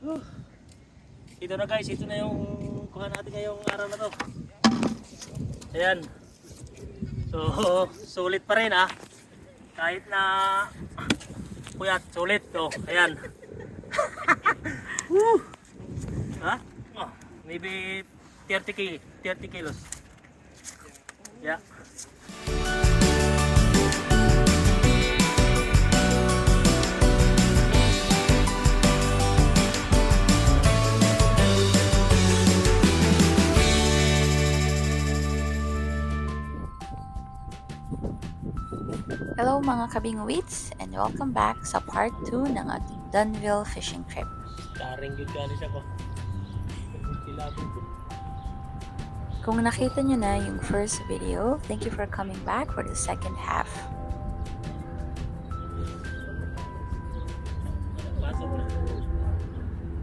Ito na guys, ito na yung kuha natin ngayong araw na to. Ayan. So, sulit pa rin ah. Kahit na puyat, sulit. Oh, ayan. Woo! Ha? Oh, maybe 30 kilos. Yeah. Hello mga kabingwits and welcome back sa part 2 ng ating Dunville fishing trip. Daring yun ganis ako. Kung nakita nyo na yung first video, thank you for coming back for the second half.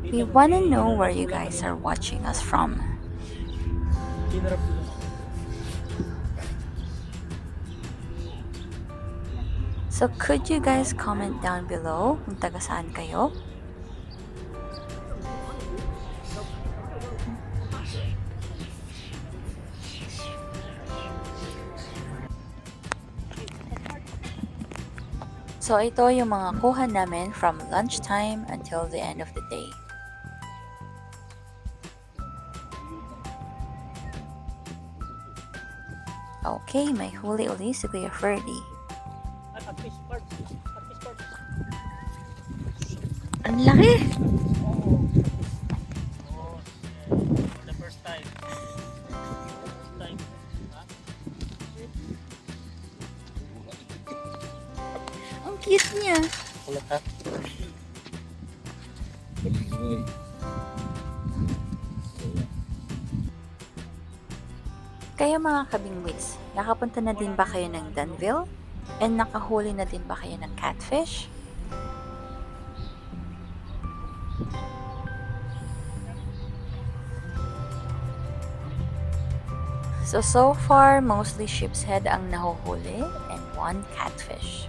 We wanna know where you guys are watching us from. So could you guys comment down below kung taga saan kayo? So ito yung mga kuha namin from lunchtime until the end of the day. Okay, may huli uli si Kuya Ferdy. Ang laki! The first time. Ang cute niya! Ulit ha? Kaya mga kabingwits, nakapunta na din ba kayo ng Dunville? And nakahuli na din ba kayo ng catfish? So far, mostly sheep's head ang nahuhuli and one catfish.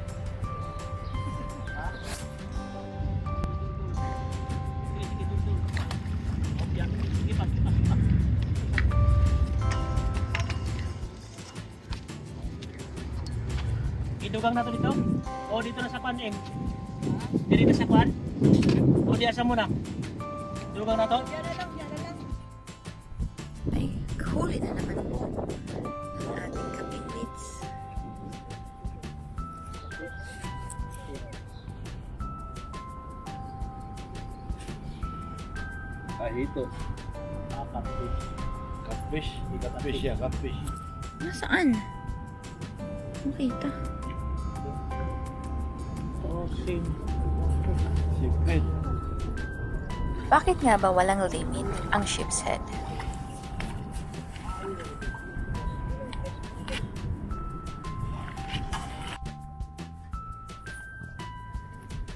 Idugang na to dito? O dito na sa pan eh? Dito na sa pan? O di asa muna? Idugang na to? Ay, huli na naman po ang ating kabingwits. Ito. Catfish. Catfish. Catfish ya, catfish. Nasaan? Makita. Oh, same. Sipin. Bakit nga ba walang limit ang sheep's head?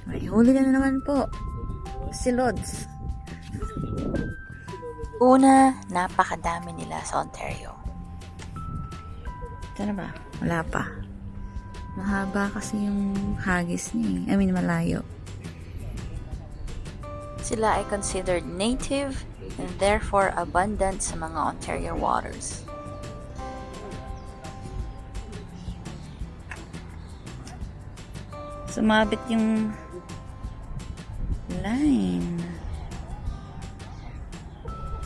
May huli na naman po. Si Lods. Una, napakadami nila sa Ontario. Ito na ba? Wala pa. Mahaba kasi yung hagis niya. I mean, malayo. Sila ay considered native and therefore abundant sa mga Ontario waters. Sumabit yung line.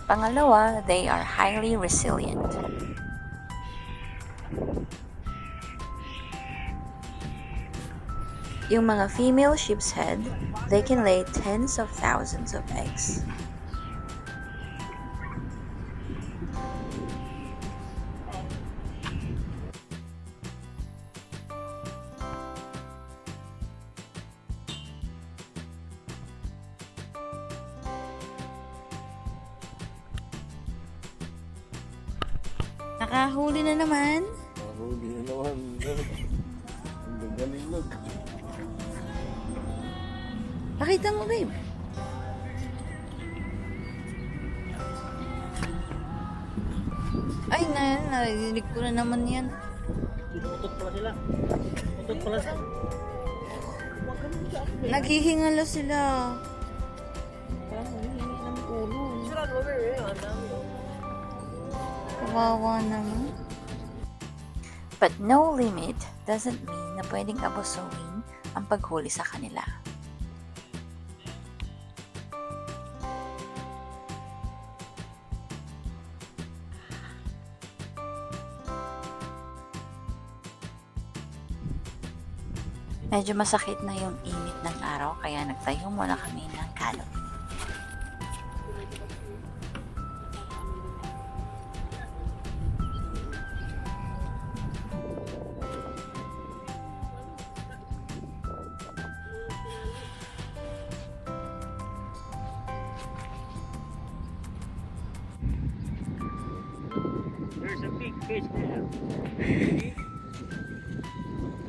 Pangalawa, they are highly resilient. Yung mga female sheep's head, they can lay tens of thousands of eggs. Nakahuli na naman. Mahuli na naman. Ang galing look. Pakita mo, babe. Ay, narinig ko na naman yan. Utot pala sila. Utot pala sila. Naghihingalo sila. Kawawa naman. But no limit doesn't mean na pwedeng abusuhin ang paghuli sa kanila. Medyo masakit na yung init ng araw kaya nagtayo muna kami ng canopy. There's a big fish there.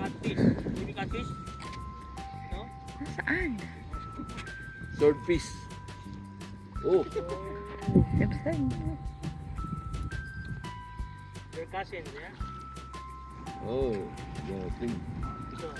Catfish. Maybe catfish? No? Saan? Swordfish. Oh, Your cousins, yeah? oh, yeah, I think. So,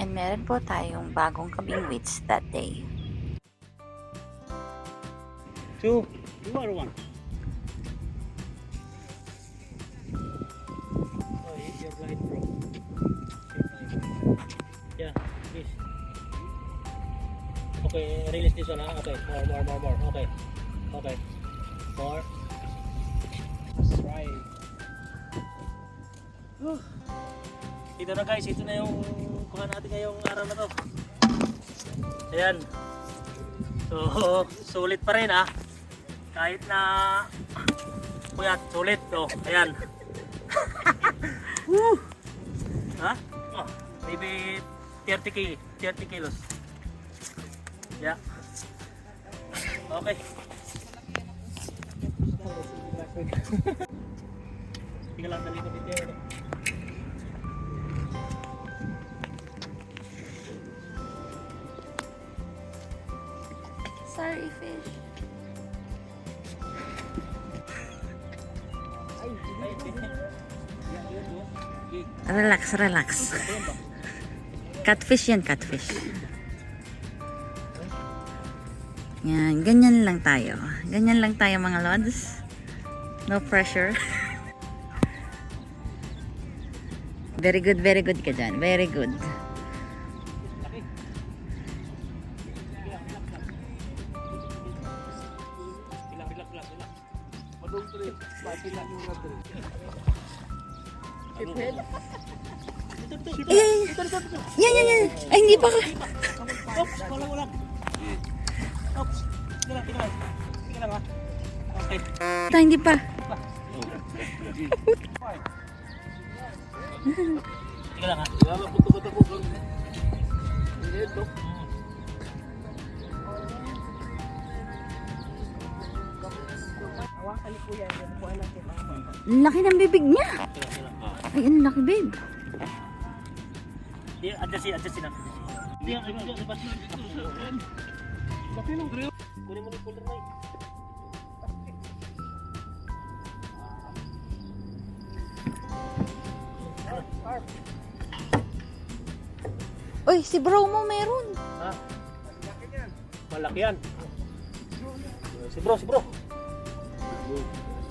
And meron po tayong bagong kabingwits that day. two. You are one. Oh, your light bro. Yeah, please. Okay, release this one. Okay, more. Okay. More. That's right. Ito na guys, ito na yung kuha natin ngayong araw na to. Ayan. So, sulit pa rin kahit na puyat, sulit. So, ayan. Woo! Ha? Oh, maybe 30 kilos. Yeah. Okay. Tingnan lang dali ko dito. Sorry, fish. Relax. Catfish yan, catfish. Yan, ganyan lang tayo. Mga lods. No pressure. Very good ka dyan. Very good. Yan. Ay, hindi pa ka. Oops, wala. Oops. Tingnan lang. Okay. Hindi pa. Tingnan lang Laki ng bibig niya. Ay, ang laki, babe. Adjustin lang. Kunin mo ng folder na Uy, si bro mo meron. Ha? Malaki yan. Si bro.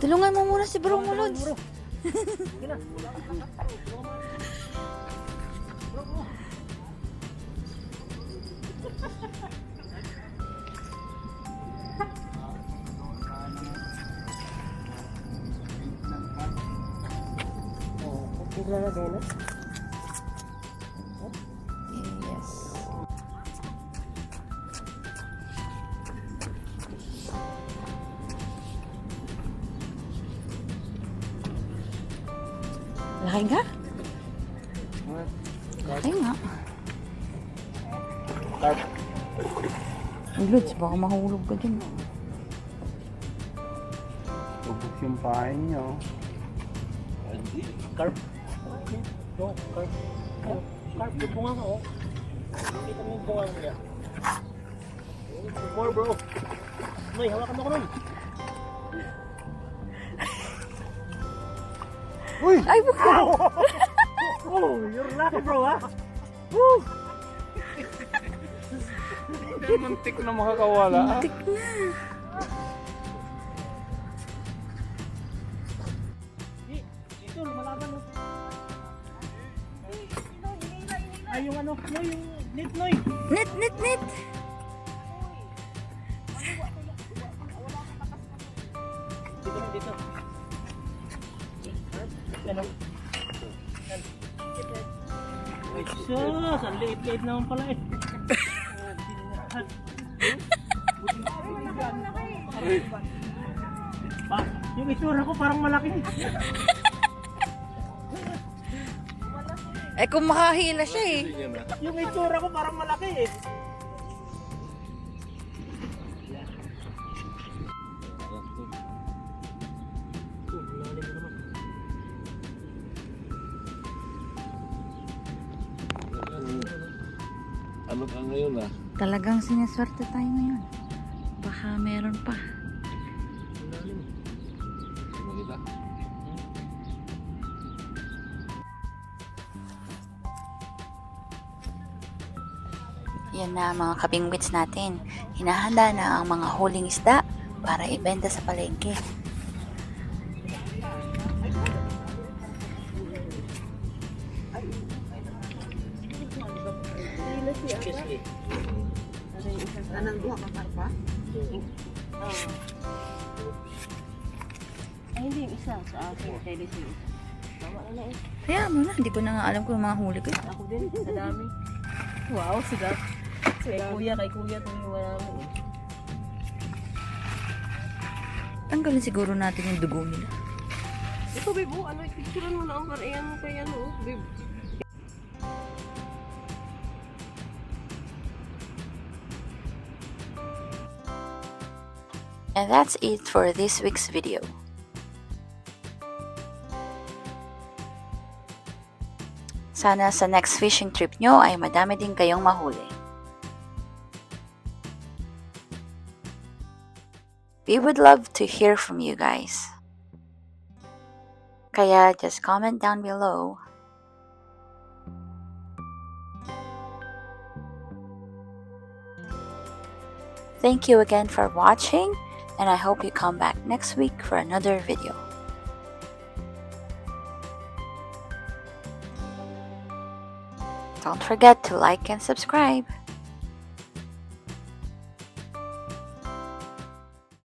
Tulungan mo muna si bro mo, Lods. Sige na. Yes. Laki nga? Laki nga. Carp. Ay, Lods, baka mahulog ka dyan. Ubus yung pain niyo. Carp. No, carp. Carp, yung bunga nga Kita mo yung bunga niya. More bro. Noy, hawakan mo ko nun. Uy! Ay, buka! Oh, you're lucky bro ha. Woo! Muntik na makakawala. Tik na. Ito, lumalaban no. Ay, yung ano, Noy, yung net Noy. Net, net, net! Dito, dito. Ano? Ay, sus! Ang liit-liit naman pala eh. Pa, yung itsura ko parang malaki. Eh, kung makahila siya eh. Yung itsura ko parang malaki eh. Lalim naman. Ano ka ngayon ah? Talagang sineswerte tayo ngayon. Baka meron pa. Lalim. Makita. Yan na mga kabingwits natin. Hinahanda na ang mga huling isda para ibenta sa palengke. Excuse me. Anang duha ka karpa? Ay, hindi yung isa sa akin. Pwede siya isa. Tama na eh. Kaya mo na, hindi ko na nga alam kung yung mga huli ko. Ako din, sa dami. Wow, sigat. Kay kuya itong wala mo eh. Tanggalin siguro natin yung dugo nila. Ito, babe, oh, ano, picturean mo na ang parayan mo kay ano, babe. And that's it for this week's video. Sana sa next fishing trip nyo ay madami din kayong mahuli. We would love to hear from you guys. Kaya just comment down below. Thank you again for watching, and I hope you come back next week for another video. Don't forget to like and subscribe.